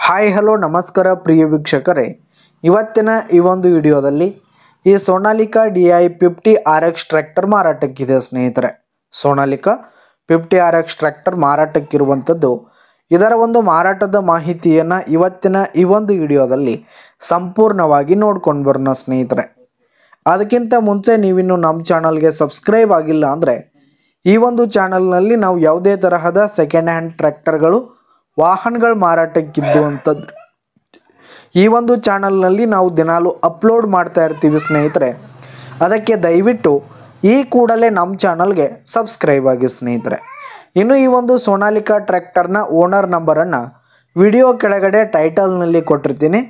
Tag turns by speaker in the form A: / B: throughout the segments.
A: Hi hello ನಮಸ್ಕಾರ ಪ್ರಿಯ ವೀಕ್ಷಕರೇ, ಇವತ್ತಿನ ಈ ಒಂದು ವಿಡಿಯೋದಲ್ಲಿ ಈ ಸೋನಾಲಿಕಾ DI50RX ಟ್ರ್ಯಾಕ್ಟರ್ ಮಾರಾಟಕ್ಕಿದೆ ಸ್ನೇಹಿತರೆ. ಸೋನಾಲಿಕಾ 50RX ಟ್ರ್ಯಾಕ್ಟರ್ ಮಾರಾಟಕ್ಕಿರುವಂಥದ್ದು. ಇದರ ಒಂದು ಮಾರಾಟದ ಮಾಹಿತಿಯನ್ನು ಇವತ್ತಿನ ಈ ಒಂದು ವಿಡಿಯೋದಲ್ಲಿ ಸಂಪೂರ್ಣವಾಗಿ ನೋಡ್ಕೊಂಡು ಬರೋಣ ಸ್ನೇಹಿತರೆ. ಅದಕ್ಕಿಂತ ಮುಂಚೆ ನೀವಿನ್ನು ನಮ್ಮ ಚಾನಲ್ಗೆ ಸಬ್ಸ್ಕ್ರೈಬ್ ಆಗಿಲ್ಲ ಅಂದರೆ ಈ ಒಂದು ಚಾನಲ್ನಲ್ಲಿ ನಾವು ಯಾವುದೇ ತರಹದ ಸೆಕೆಂಡ್ ಹ್ಯಾಂಡ್ ಟ್ರ್ಯಾಕ್ಟರ್ಗಳು ವಾಹನಗಳು ಮಾರಾಟಕ್ಕಿದ್ದು ಅಂತಂದ್ರೆ ಈ ಒಂದು ಚಾನಲ್ನಲ್ಲಿ ನಾವು ದಿನಾಲು ಅಪ್ಲೋಡ್ ಮಾಡ್ತಾ ಇರ್ತೀವಿ ಸ್ನೇಹಿತರೆ. ಅದಕ್ಕೆ ದಯವಿಟ್ಟು ಈ ಕೂಡಲೇ ನಮ್ಮ ಚಾನಲ್ಗೆ ಸಬ್ಸ್ಕ್ರೈಬ್ ಆಗಿ ಸ್ನೇಹಿತರೆ. ಇನ್ನು ಈ ಒಂದು ಸೋನಾಲಿಕಾ ಟ್ರ್ಯಾಕ್ಟರ್ನ ಓನರ್ ನಂಬರನ್ನು ವಿಡಿಯೋ ಕೆಳಗಡೆ ಟೈಟಲ್ನಲ್ಲಿ ಕೊಟ್ಟಿರ್ತೀನಿ.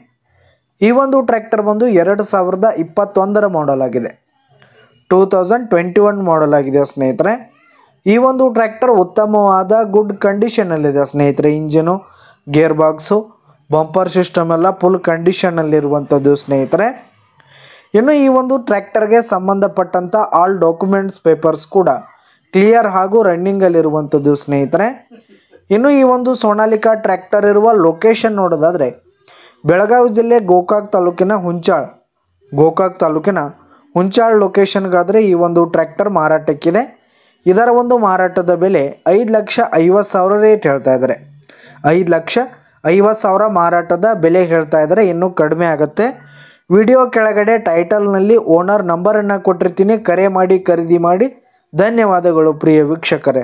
A: ಈ ಒಂದು ಟ್ರ್ಯಾಕ್ಟರ್ ಬಂದು 2021 ಮಾಡಲ್ ಆಗಿದೆ, 2021 ಮಾಡಲ್ ಆಗಿದೆ ಸ್ನೇಹಿತರೆ. ಈ ಒಂದು ಟ್ರ್ಯಾಕ್ಟರ್ ಉತ್ತಮವಾದ ಗುಡ್ ಕಂಡೀಷನಲ್ಲಿದೆ ಸ್ನೇಹಿತರೆ. Engine, gear box, bumper system ಎಲ್ಲ ಫುಲ್ ಕಂಡೀಷನಲ್ಲಿರುವಂಥದ್ದು ಸ್ನೇಹಿತರೆ. ಇನ್ನು ಈ ಒಂದು ಟ್ರ್ಯಾಕ್ಟರ್ಗೆ ಸಂಬಂಧಪಟ್ಟಂಥ ಆಲ್ ಡಾಕ್ಯುಮೆಂಟ್ಸ್ ಪೇಪರ್ಸ್ ಕೂಡ ಕ್ಲಿಯರ್ ಹಾಗೂ ರನ್ನಿಂಗಲ್ಲಿರುವಂಥದ್ದು ಸ್ನೇಹಿತರೆ. ಇನ್ನು ಈ ಒಂದು ಸೋನಾಲಿಕಾ ಟ್ರ್ಯಾಕ್ಟರ್ ಇರುವ ಲೊಕೇಶನ್ ನೋಡೋದಾದರೆ ಬೆಳಗಾವಿ ಜಿಲ್ಲೆ ಗೋಕಾಕ್ ತಾಲೂಕಿನ ಹುಂಚಾಳ್ ಲೊಕೇಶನ್ಗಾದರೆ ಈ ಒಂದು ಟ್ರ್ಯಾಕ್ಟರ್ ಮಾರಾಟಕ್ಕಿದೆ. ಇದರ ಒಂದು ಮಾರಾಟದ ಬೆಲೆ 5,50,000 ರೇಟ್ ಹೇಳ್ತಾ ಇದ್ದಾರೆ. 5,50,000 ಮಾರಾಟದ ಬೆಲೆ ಹೇಳ್ತಾ ಇದ್ದಾರೆ. ಇನ್ನೂ ಕಡಿಮೆ ಆಗುತ್ತೆ. ವಿಡಿಯೋ ಕೆಳಗಡೆ ಟೈಟಲ್ನಲ್ಲಿ ಓನರ್ ನಂಬರನ್ನು ಕೊಟ್ಟಿರ್ತೀನಿ. ಕರೆ ಮಾಡಿ ಖರೀದಿ ಮಾಡಿ. ಧನ್ಯವಾದಗಳು ಪ್ರಿಯ ವೀಕ್ಷಕರೇ.